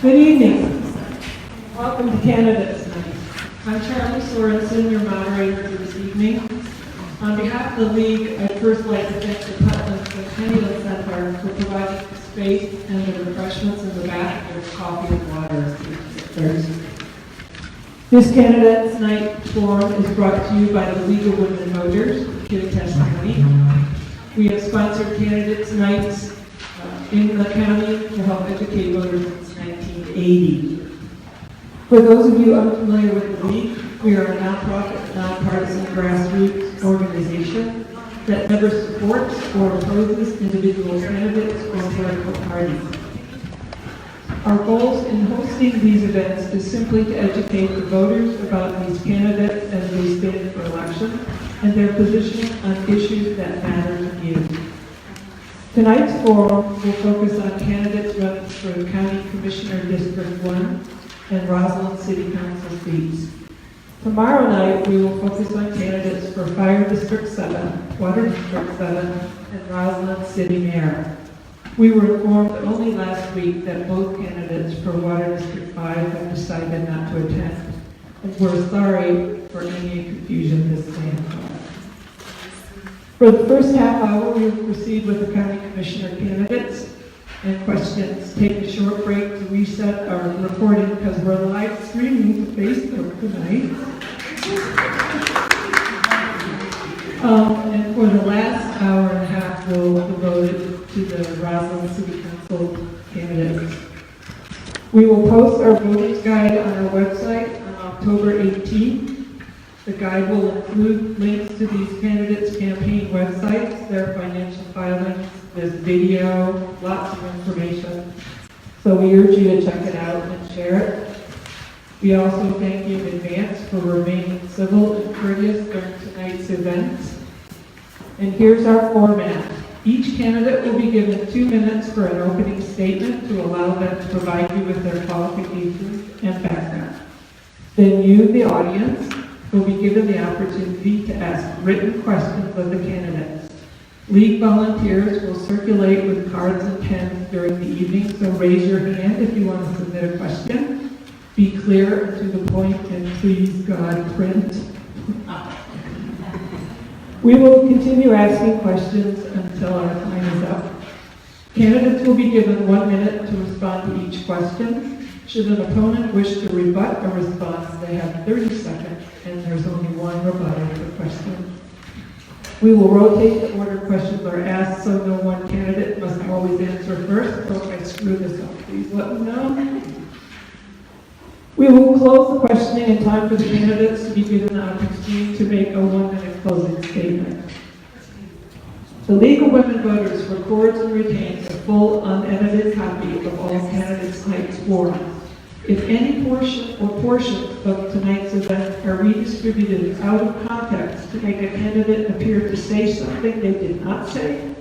Good evening. Welcome to Candidates Night. I'm Charli Sorenson, your moderator for this evening. On behalf of the League, I'd first like to thank the Putnam Centennial Center for providing the space and the refreshments in the back. There's coffee and water. This Candidates Night forum is brought to you by the League of Women Voters, Kittitas County. We have sponsored Candidates Nights in the county to help educate voters since 1980. For those of you unfamiliar with the League, we are a nonprofit, nonpartisan grassroots organization that never supports or opposes individual candidates or political parties. Our goals in hosting these events is simply to educate the voters about these candidates as they stand for election and their position on issues that matter to you. Tonight's forum will focus on candidates running for County Commissioner District 1 and Roslyn City Council seats. Tomorrow night, we will focus on candidates for Fire District 7, Water District 7, and Roslyn City Mayor. We were informed only last week that both candidates for Water District 5 have decided not to attend, and we're sorry for any confusion this may have caused. For the first half hour, we will proceed with the County Commissioner candidates and questions. Take a short break to reset our recording because we're live streaming to Facebook tonight. And for the last hour and a half, we'll devote it to the Roslyn City Council candidates. We will post our voters guide on our website on October 18th. The guide will include links to these candidates' campaign websites, their financial filings, there's video, lots of information. So we urge you to check it out and share it. We also thank you in advance for remaining civil and courteous during tonight's events. And here's our format. Each candidate will be given 2 minutes for an opening statement to allow them to provide you with their qualifications and background. Then you, the audience, will be given the opportunity to ask written questions of the candidates. League volunteers will circulate with cards and pens during the evening, so raise your hand if you want to submit a question. Be clear and to the point, and please, God, print. We will continue asking questions until our time is up. Candidates will be given 1 minute to respond to each question. Should an opponent wish to rebut a response, they have 30 seconds, and there's only one rebuttal per question. We will rotate the order questions are asked, so no one candidate must always answer first. So if I screw this up, please let me know. We will close the questioning in time for the candidates to be given the opportunity to make a 1 minute closing statement. The League of Women Voters records and retains a full, unedited copy of all candidates' night's forums. If any portions of tonight's event are redistributed out of context to make a candidate appear to say something they did not say,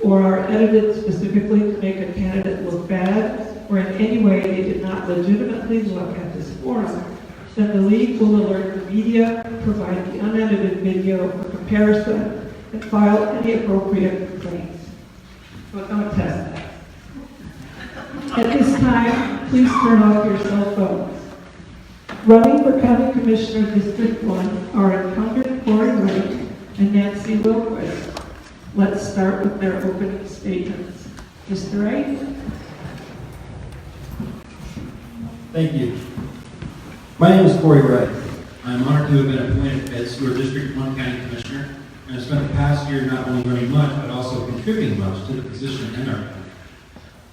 or are edited specifically to make a candidate look bad, or in any way they did not legitimately look at this forum, then the League will alert the media, provide the unedited video for comparison, and file any appropriate complaints. But don't test that. At this time, please turn off your cell phones. Running for County Commissioner District 1 are incumbent Cory, Wright, and Nancy Lillquist. Let's start with their opening statements. Mr. Wright? Thank you. My name is Cory Wright. I'm honored to have been appointed as your District 1 County Commissioner, and I've spent the past year not only learning much, but also contributing much to the position in our county.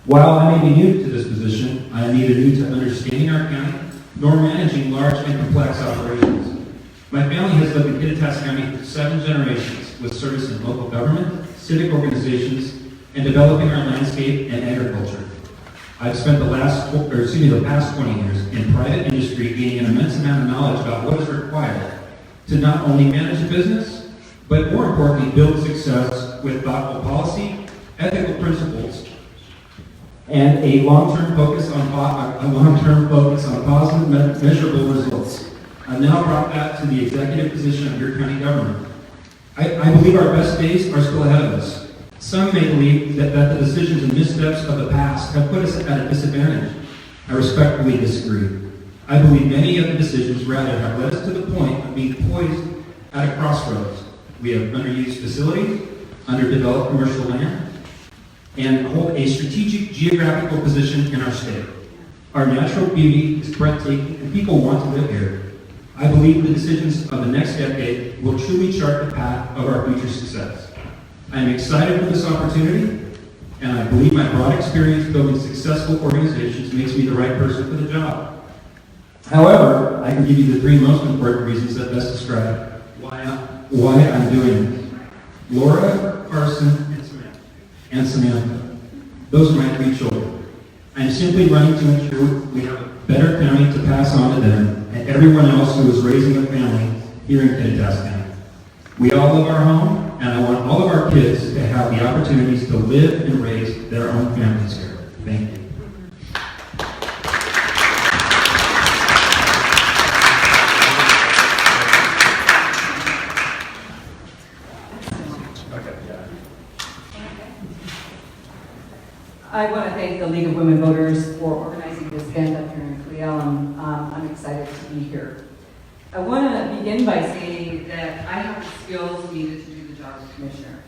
While I may be new to this position, I am neither new to understanding our county, nor managing large and complex operations. My family has lived in Kittitas County for 7 generations, with service in local government, civic organizations, and developing our landscape and agriculture. I've spent the past 20 years in private industry gaining an immense amount of knowledge about what is required to not only manage a business, but more importantly, build success with thoughtful policy, ethical principles, and a long-term focus on positive, measurable results. I've now brought that to the executive position of your county government. I believe our best days are still ahead of us. Some may believe that the decisions and missteps of the past have put us at a disadvantage. I respectfully disagree. I believe many of the decisions rather have led us to the point of being poised at a crossroads. We have underused facilities, underdeveloped commercial land, and hold a strategic geographical position in our state. Our natural beauty is breathtaking, and people want to live here. I believe the decisions of the next decade will truly chart the path of our future success. I am excited for this opportunity, and I believe my broad experience building successful organizations makes me the right person for the job. However, I can give you the three most important reasons that best describe why I'm doing this. Laura, Carson, and Samantha. Those are my three children. I'm simply running to ensure we have a better county to pass on to them and everyone else who is raising a family here in Kittitas County. We all love our home, and I want all of our kids to have the opportunities to live and raise their own families here. Thank you. I want to thank the League of Women Voters for organizing this event up here in Cleo. I'm excited to be here. I want to begin by saying that I have the skills needed to do the job of commissioner.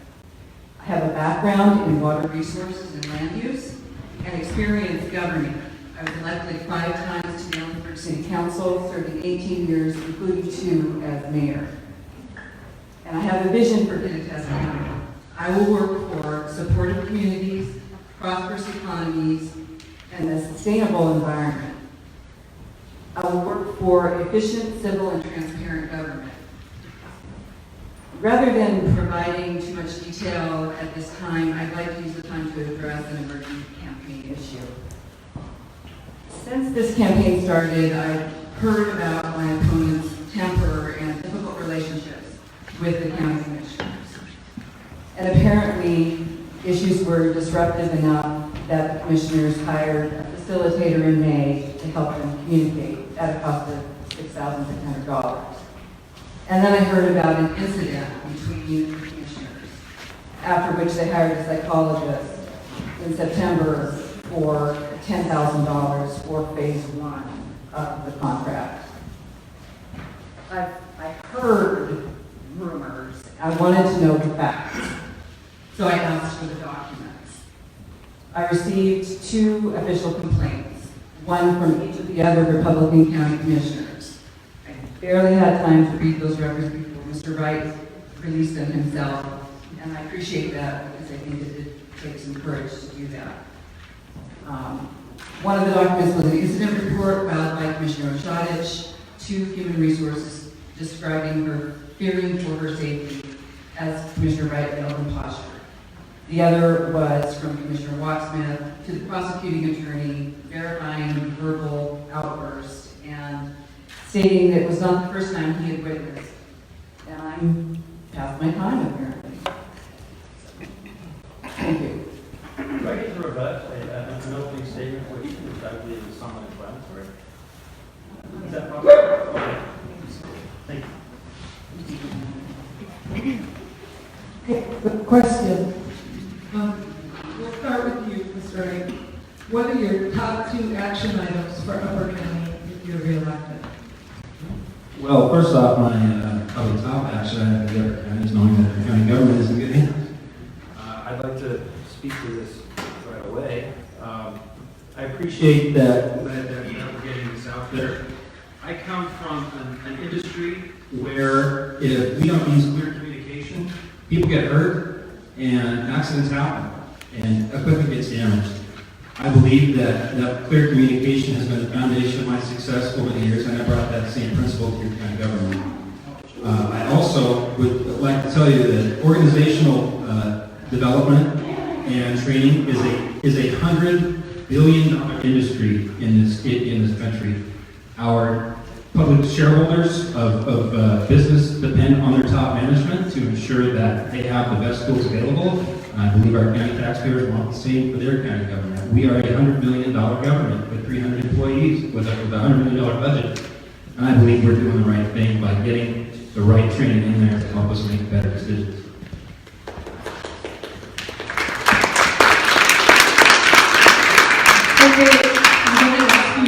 I have a background in water resources and land use and experience governing. I was elected 5 times to the Ellensburg City Council, serving 18 years, including 2 as mayor. And I have a vision for Kittitas County. I will work for supportive communities, prosperous economies, and a sustainable environment. I will work for efficient, civil, and transparent government. Rather than providing too much detail at this time, I'd like to use the time to address an emerging campaign issue. Since this campaign started, I've heard about my opponent's temper and difficult relationships with the county commissioners. And apparently, issues were disruptive enough that the commissioners hired a facilitator in May to help them communicate at a cost of $6,600. And then I heard about an incident between the commissioners, after which they hired a psychologist in September for $10,000 for phase 1 of the contract. I heard rumors. I wanted to know the facts. So I asked for the documents. I received 2 official complaints, one from each of the other Republican county commissioners. I barely had time to read those records before Mr. Wright released them himself, and I appreciate that because I think it did take some courage to do that. One of the documents was an incident report filed by Commissioner Oshadich to Human Resources describing her fearing for her safety as Commissioner Wright failed in posture. The other was from Commissioner Wattsmith to the prosecuting attorney, verifying verbal outbursts and stating that it was not the first time he had witnessed. And I'm past my time, apparently. Thank you. Do I get to rebut an opening statement, which I believe is somewhat inflammatory? Is that possible? Okay. Thank you. Okay, the question. We'll start with you, Mr. Wright. What are your top 2 action items for Upper County if you're reelected? Well, first off, my probably top action I have to get County is knowing that the county government is in good hands. I'd like to speak to this right away. I appreciate that we're getting this out there. I come from an industry where if we don't use clear communication, people get hurt and accidents happen and equipment gets damaged. I believe that clear communication has been the foundation of my success over the years, and I brought that same principle to your county government. I also would like to tell you that organizational development and training is a $100 billion industry in this country. Our public shareholders of business depend on their top management to ensure that they have the best tools available. I believe our county taxpayers want the same for their county government. We are a $100 million government with 300 employees with a $100 million budget. And I believe we're doing the right thing by getting the right training in there to help us make better decisions. Okay, I'm going to ask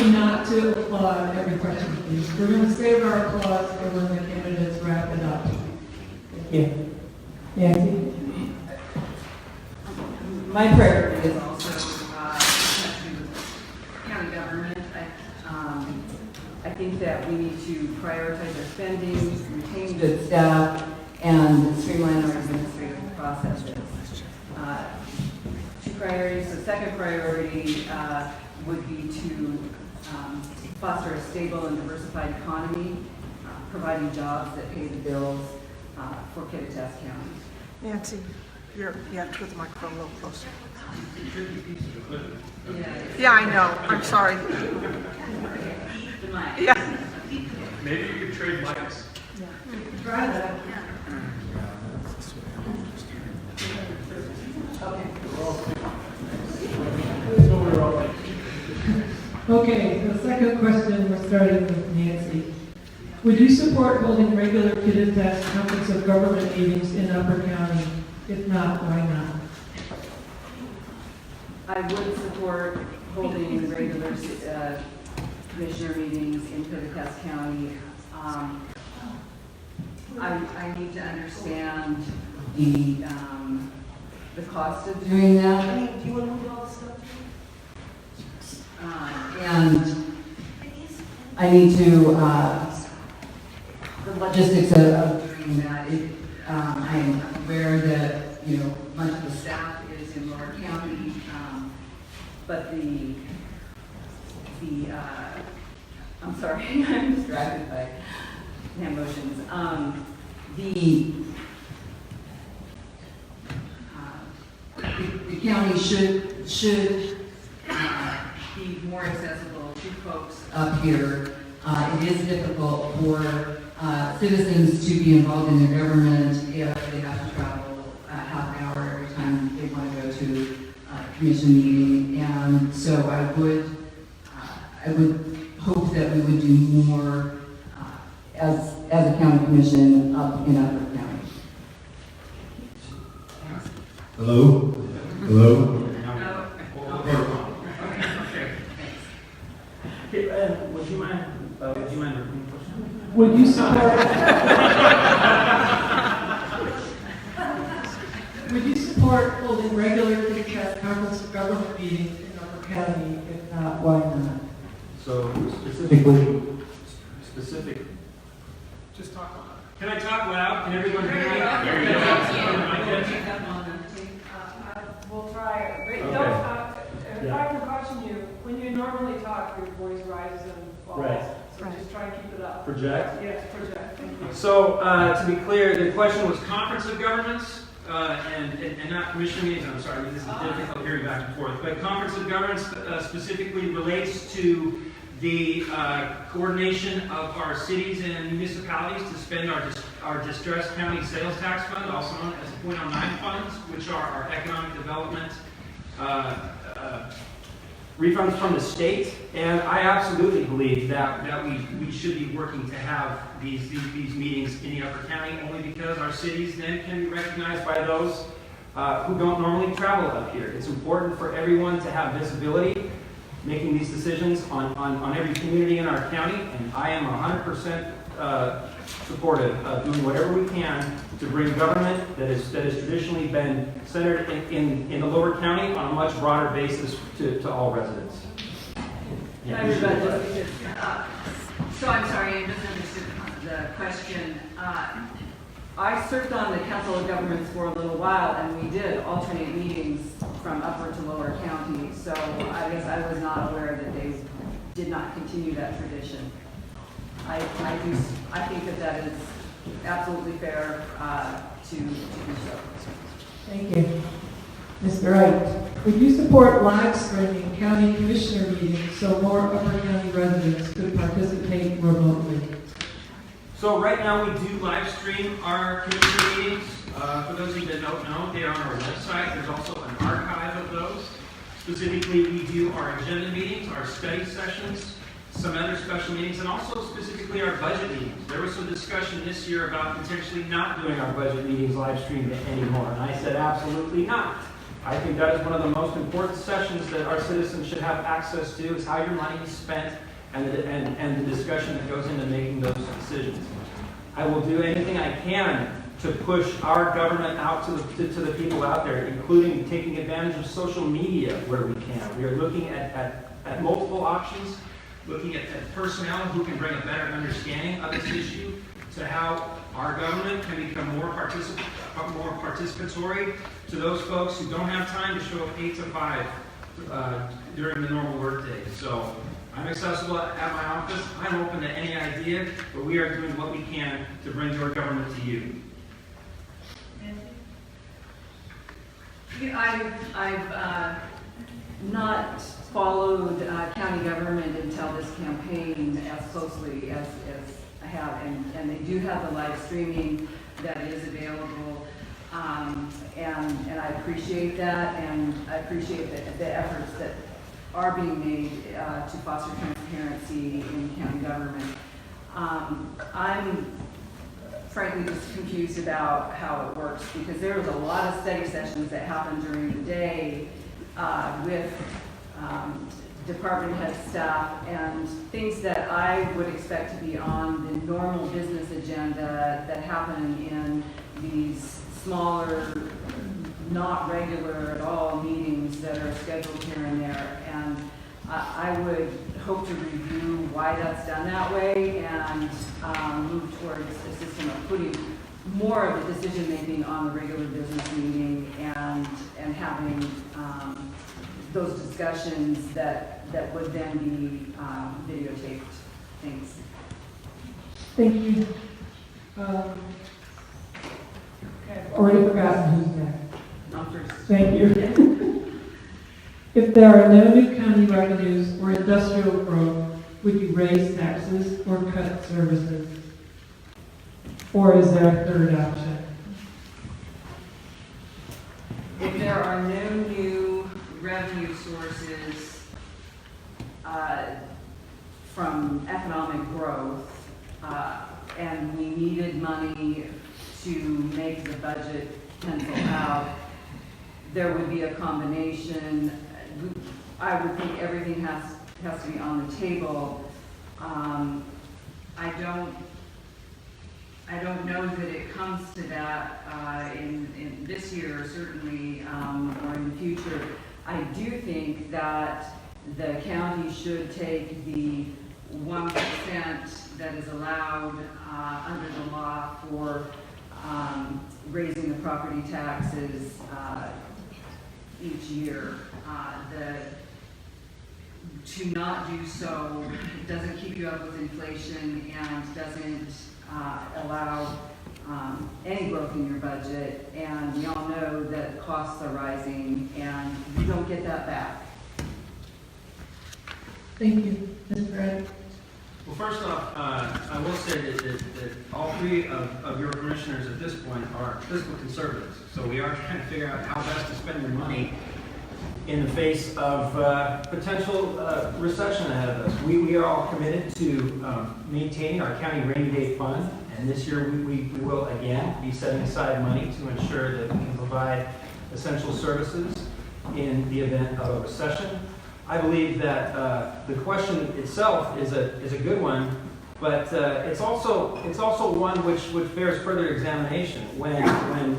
to applaud every question, please. We're going to save our applause for when the candidates wrap it up. Yeah. Nancy? My priority is also connecting with county government. I think that we need to prioritize our spending, retain good staff, and streamline our administrative processes. Two priorities. The second priority would be to foster a stable and diversified economy, providing jobs that pay the bills for Kittitas County. Nancy, you have to put the microphone a little closer. Yeah, I know. I'm sorry. Yeah. Maybe you could trade mics. Try that. Okay, the second question, we're starting with Nancy. Would you support holding regular Kittitas Conference of Government meetings in Upper County? If not, why not? I would support holding regular commissioner meetings in Kittitas County. I need to understand the cost of doing that. Do you want to move all this stuff? And I need to, the logistics of doing that. I am aware that, much of the staff is in Lower County, but I'm sorry, I'm distracted by hand motions. The county should be more accessible to folks up here. It is difficult for citizens to be involved in their government if they have to travel a half an hour every time they want to go to a commission meeting. And so I would hope that we would do more as a county commission up in Upper County. Hello? Hello? Okay, would you mind repeating the question? Would you support? Would you support holding regular Kittitas Conference of Government meetings in Upper County? If not, why not? So specific. Just talk on Can I talk loud? Can everyone hear me? it. We'll try. Okay. If I can caution you, when you normally talk, your voice rises and falls. Right. So just try and keep it up. Project. Yes, project. Thank you. So, to be clear, the question was conference of governments, and not commission meetings. I'm sorry, this is difficult hearing back and forth. But conference of governments specifically relates to the coordination of our cities and municipalities to spend our distressed county sales tax fund, also known as the .09 funds, which are our economic development refunds from the state. And I absolutely believe that we should be working to have these meetings in the Upper County, only because our cities then can be recognized by those who don't normally travel up here. It's important for everyone to have visibility making these decisions on every community in our county, and I am 100% supportive of doing whatever we can to bring government that has traditionally been centered in the Lower County on a much broader basis to all residents. Everybody, so I'm sorry, I misunderstood the question. I served on the Council of Governments for a little while, and we did alternate meetings from Upper to Lower County, so I guess I was not aware that they did not continue that tradition. I think that is absolutely fair to do so. Thank you. Mr. Wright, would you support live streaming county commissioner meetings so more Upper County residents could participate remotely? So right now we do live stream our commissioner meetings. For those of you that don't know, they are on our website. There's also an archive of those. Specifically, we do our agenda meetings, our study sessions, some other special meetings, and also specifically our budget meetings. There was some discussion this year about potentially not doing our budget meetings live streamed anymore, and I said absolutely not. I think that is one of the most important sessions that our citizens should have access to, is how your money is spent and the discussion that goes into making those decisions. I will do anything I can to push our government out to the people out there, including taking advantage of social media where we can. We are looking at multiple options, looking at personnel who can bring a better understanding of this issue, to how our government can become more participatory to those folks who don't have time to show up 8 to 5 during the normal workday. So I'm accessible at my office. I'm open to any idea, but we are doing what we can to bring your government to you. I've not followed county government until this campaign as closely as I have, and they do have the live streaming that is available, and I appreciate that, and I appreciate the efforts that are being made to foster transparency in county government. I'm frankly just confused about how it works, because there's a lot of study sessions that happen during the day with department head staff, and things that I would expect to be on the normal business agenda that happen in these smaller, not regular at all meetings that are scheduled here and there. And I would hope to review why that's done that way, and move towards a system of putting more of the decision making on the regular business meeting, and having those discussions that would then be videotaped. Thanks. Thank you. Already forgotten who's next. Not first. Thank you. If there are no new county revenues or industrial growth, would you raise taxes or cut services? Or is there a third option? If there are no new revenue sources from economic growth, and we needed money to make the budget pencil out, there would be a combination. I would think everything has to be on the table. I don't know that it comes to that in this year, certainly, or in the future. I do think that the county should take the 1% that is allowed under the law for raising the property taxes each year. To not do so doesn't keep you up with inflation, and doesn't allow any growth in your budget, and we all know that costs are rising, and you don't get that back. Thank you. Mr. Wright? Well, first off, I will say that all three of your commissioners at this point are fiscal conservatives. So we are trying to figure out how best to spend your money in the face of potential recession ahead of us. We are all committed to maintaining our county rainy day fund, and this year we will again be setting aside money to ensure that we can provide essential services in the event of a recession. I believe that the question itself is a good one, but it's also one which bears further examination. When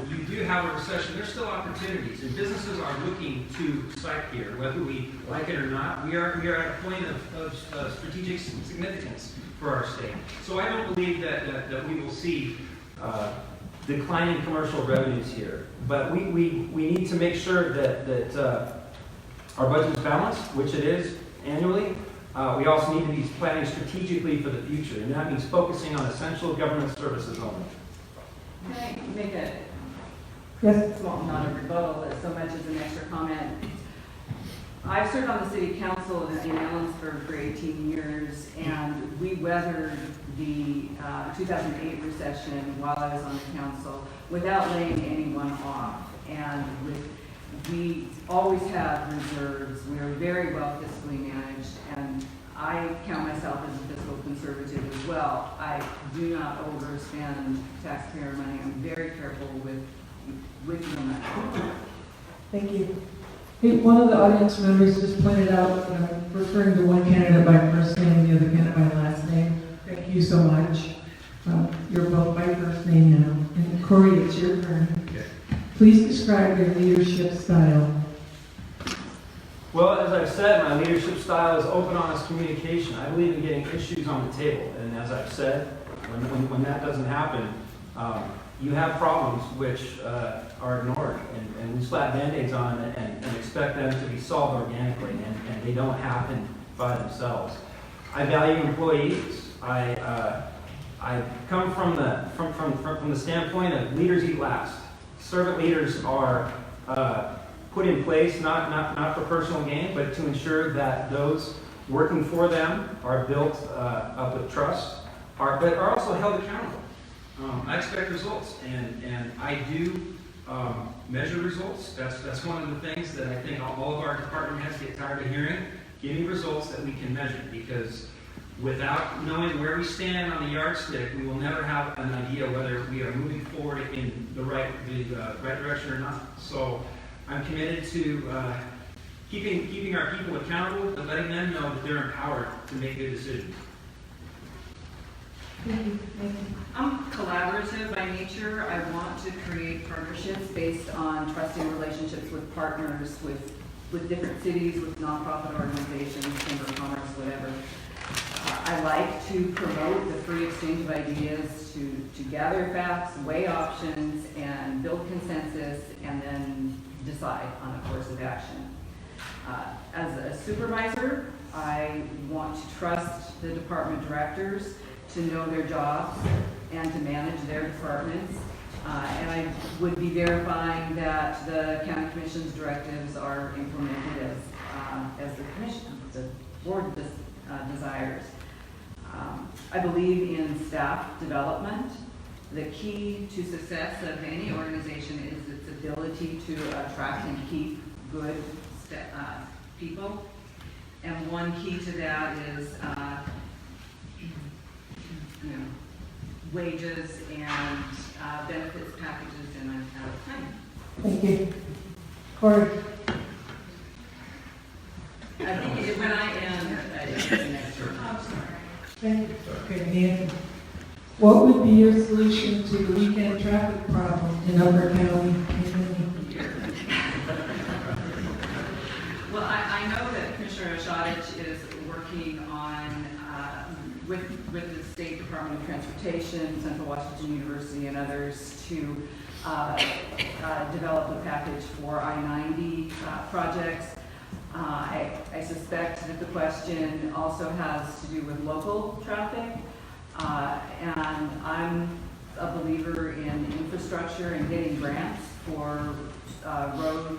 you do have a recession, there's still opportunities, and businesses are looking to site here, whether we like it or not. We are at a point of strategic significance for our state. So I don't believe that we will see declining commercial revenues here, but we need to make sure that our budget is balanced, which it is annually. We also need to be planning strategically for the future, and that means focusing on essential government services only. Can I make a Yes. small, not a rebuttal, but so much as an extra comment? I've served on the city council in Ellensburg for 18 years, and we weathered the 2008 recession while I was on the council without laying anyone off. And we always have reserves. We are very well fiscally managed, and I count myself as a fiscal conservative as well. I do not overspend taxpayer money. I'm very careful with your money. Thank you. Hey, one of the audience members just pointed out, referring to one candidate by first name, the other describe your leadership style? Well, as I've said, my leadership style is open, honest communication. I believe in getting issues on the table. And as I've said, when that doesn't happen, you have problems which are ignored. And we slap Band-Aids on it and expect them to be solved organically. And they don't happen by themselves. I value employees. I come from the standpoint of leaders eat last. Servant leaders are put in place not for personal gain, but to ensure that those working for them are built up with trust, but are also held accountable. I expect results, and I do measure results. That's one of the things that I think all of our department heads get tired of hearing. Give me results that we can measure, because without knowing where we stand on the yardstick, we will never have an idea whether we are moving forward in the right direction or not. So I'm committed to keeping our people accountable, but letting them know that they're empowered to make good decisions. I'm collaborative by nature. I want to create partnerships based on trusting relationships with partners, with different cities, with nonprofit organizations, chamber of commerce, whatever. I like to promote the free exchange of ideas, to gather facts, weigh options, and build consensus, and then decide on a course of action. As a supervisor, I want to trust the department directors to know their jobs and to manage their departments. And I would be verifying that the county commission's directives are implemented as the commission, the board desires. I believe in staff development. The key to success of any organization is its ability to attract and keep good people. And one key to that is wages and benefits packages, and I'm out of time. Thank you. Cory? I think when I end, it's the next term. I'm sorry. Thank you. Okay, Nancy. What would be your solution to the weekend traffic problem in Upper County? Well, I know that Commissioner Oshadich is working on, with the State Department of Transportation, Central Washington University, and others to develop a package for I-90 projects. I suspect that the question also has to do with local traffic, and I'm a believer in infrastructure and getting grants for road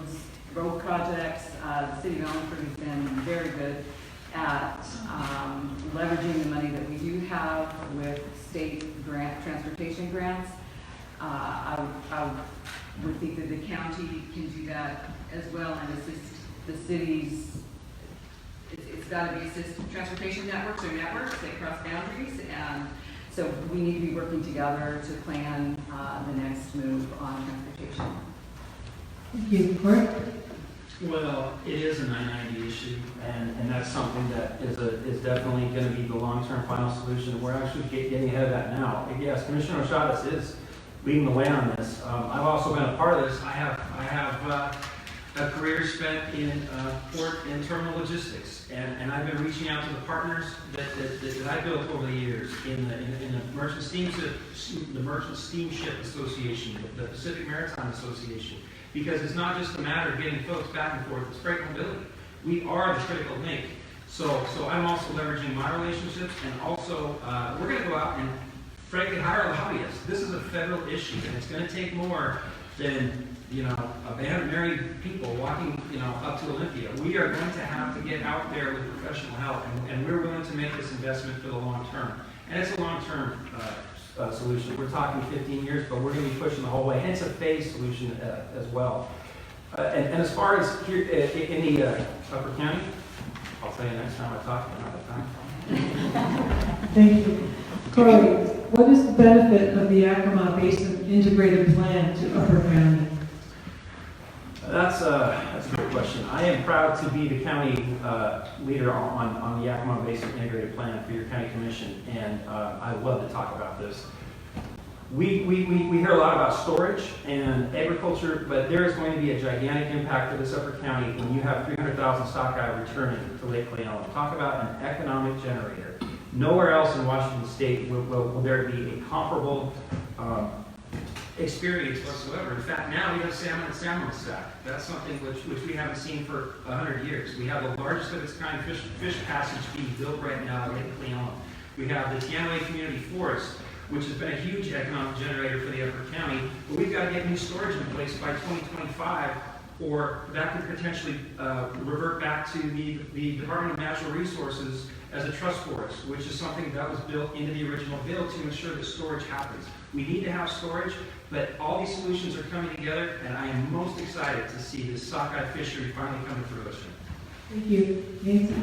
projects. The city of Ellenford has been very good at leveraging the money that we do have with state transportation grants. I would think that the county can do that as well and assist the cities. It's got to be assist transportation networks or networks that cross boundaries, and so we need to be working together to plan the next move on transportation. Thank you. Cory? Well, it is a 990 issue, and that's something that is definitely going to be the long-term final solution. We're actually getting ahead of that now. Yes, Commissioner Oshadich is leading the way on this. I've also been a part of this. I have a career spent in port and terminal logistics, and I've been reaching out to the partners that I built over the years in the Merchant Steamship Association, the Pacific Maritime Association, because it's not just a matter of getting folks back and forth, it's freight mobility. We are the critical link. So I'm also leveraging my relationships, and also we're going to go out and frankly hire lobbyists. This is a federal issue, and it's going to take more than a band of married people walking, up to Olympia. We are going to have to get out there with professional help, and we're willing to make this investment for the long term. And it's a long-term solution. We're talking 15 years, but we're going to be pushing the whole way. And it's a phased solution as well. And as far as here in the Upper County, I'll tell you next time I talk, I'm out of time. Thank you. Cory, what is the benefit of the Yakima Basin Integrated Plan to Upper County? That's a good question. I am proud to be the county leader on the Yakima Basin Integrated Plan for your county commission, and I would love to talk about this. We hear a lot about storage and agriculture, but there is going to be a gigantic impact to this Upper County when you have 300,000 sockeye returning to Lake Cleon. Talk about an economic generator. Nowhere else in Washington State will there be a comparable experience whatsoever. In fact, now we have salmon and salmon stack. That's something which we haven't seen for 100 years. We have the largest of its kind fish passage being built right now at Lake Cleon. We have the Tianaway Community Forest, which has been a huge economic generator for the Upper County, but we've got to get new storage in place by 2025, or that could potentially revert back to the Department of Natural Resources as a trust forest, which is something that was built into the original bill to ensure that storage happens. We need to have storage, but all these solutions are coming together, and I am most excited to see this sockeye fishery finally come to fruition. Thank you. Nancy?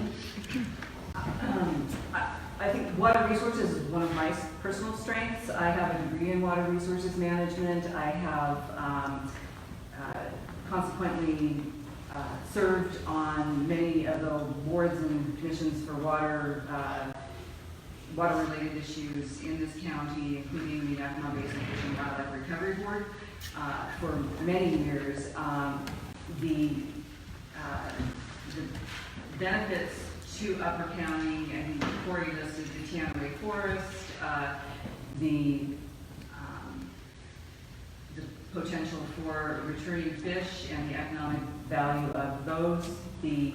I think water resources is one of my personal strengths. I have a degree in water resources management. I have consequently served on many of the boards and commissions for water-related issues in this county, including the Economic Basin Fish and Wildlife Recovery Board for many years. The benefits to Upper County, I think Cory listed the Tianaway Forest, the potential for returning fish and the economic value of those, the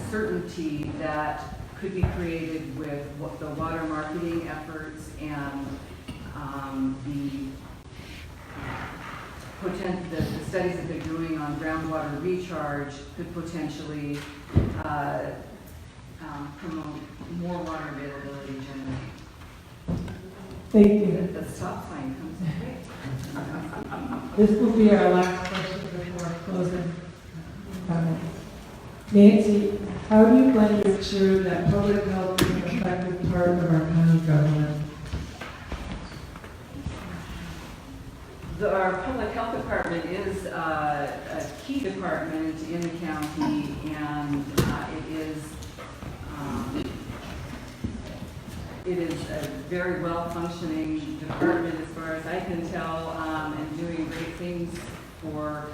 certainty that could be created with the water marketing efforts and the studies that they're doing on groundwater recharge could potentially promote more water availability generally. Thank you. The stop sign comes in. This will be our last question before closing comments. Nancy, how do you plan to ensure that public health is an effective part of our county government? Our public health department is a key department in the county, and it is a very well-functioning department as far as I can tell, and doing great things for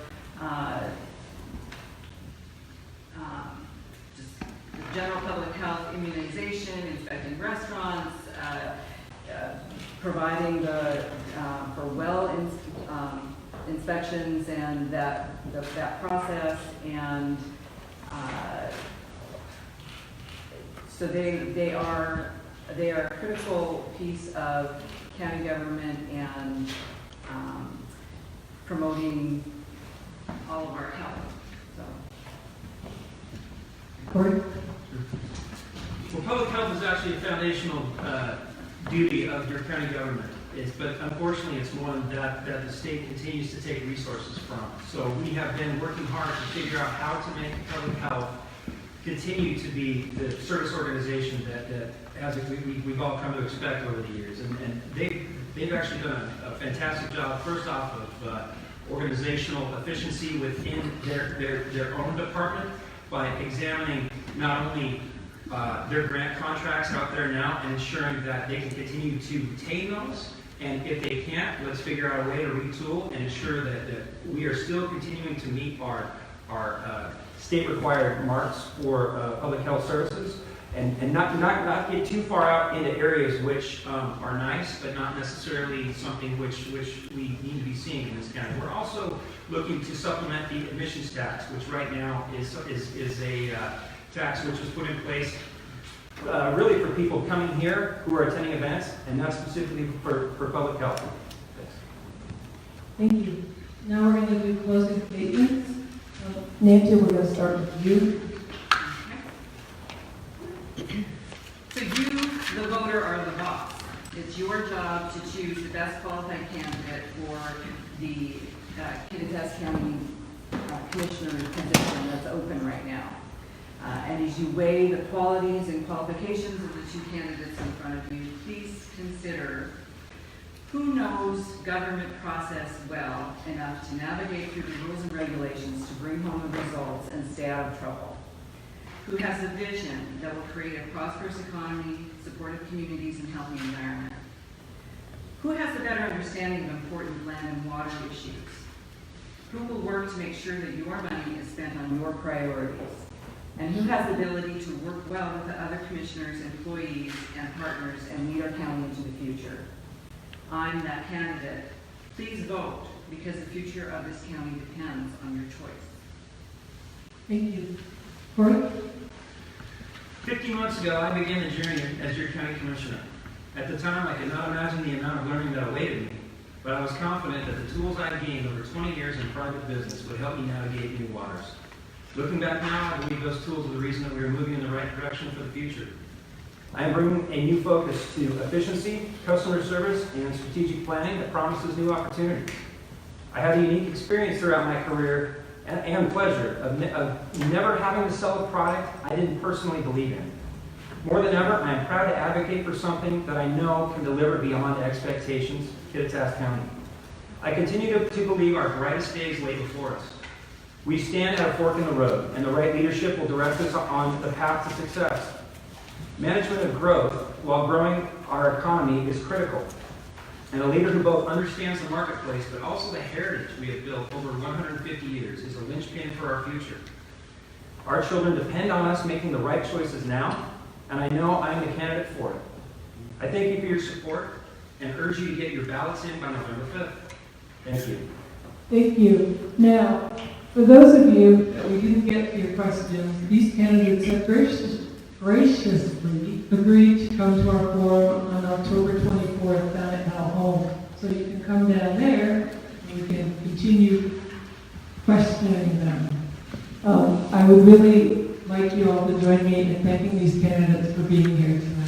just the general public health, immunization, inspecting restaurants, providing for well inspections and that process, and so they are a critical piece of county government and promoting all of our health. So. Cory? Well, public health is actually a foundational duty of your county government. But unfortunately, it's one that the state continues to take resources from. So we have been working hard to figure out how to make public health continue to be the service organization that we've all come to expect over the years. And they've actually done a fantastic job, first off, of organizational efficiency within their own department by examining not only their grant contracts out there now and ensuring that they can continue to retain those. And if they can't, let's figure out a way to retool and ensure that we are still continuing to meet our state-required marks for public health services, and not get too far out into areas which are nice, but not necessarily something which we need to be seeing in this county. We're also looking to supplement the admissions tax, which right now is a tax which was put in place really for people coming here who are attending events, and not specifically for public health. Thank you. Now we're going to do closing statements. Nancy, we're going to start with you. So you, the voter, are the boss. It's your job to choose the best qualified candidate for the Kittitas County Commissioner position that's open right now. And as you weigh the qualities and qualifications of the two candidates in front of you, please consider who knows government process well enough to navigate through the rules and regulations to bring home the results and stay out of trouble. who has a vision that will create a prosperous economy, supportive communities, and healthy environment? Who has a better understanding of important land and water issues? Who will work to make sure that your money is spent on your priorities? And who has the ability to work well with the other commissioners, employees, and partners and lead our county into the future? I'm that candidate. Please vote, because the future of this county depends on your choice. Thank you. Cory? 15 months ago, I began the journey as your county commissioner. At the time, I could not imagine the amount of learning that awaited me, but I was confident that the tools I gained over 20 years in private business would help me navigate new waters. Looking back now, I believe those tools are the reason that we are moving in the right direction for the future. I am bringing a new focus to efficiency, customer service, and strategic planning that promises new opportunities. I had a unique experience throughout my career and pleasure of never having to sell a product I didn't personally believe in. More than ever, I am proud to advocate for something that I know can deliver beyond expectations, Kittitas County. I continue to believe our brightest days lay before us. We stand at a fork in the road, and the right leadership will direct us on the path to success. Management of growth while growing our economy is critical. And a leader who both understands the marketplace but also the heritage we have built over 150 years is a linchpin for our future. Our children depend on us making the right choices now, and I know I am the candidate for it. I thank you for your support and urge you to get your ballots in by November 5th. Thank you. Thank you. Now, for those of you that we didn't get to your questions, these candidates have graciously agreed to come to our forum on October 24th down at Mount Home. So you can come down there and we can continue questioning them. I would really like you all to join me in thanking these candidates for being here tonight.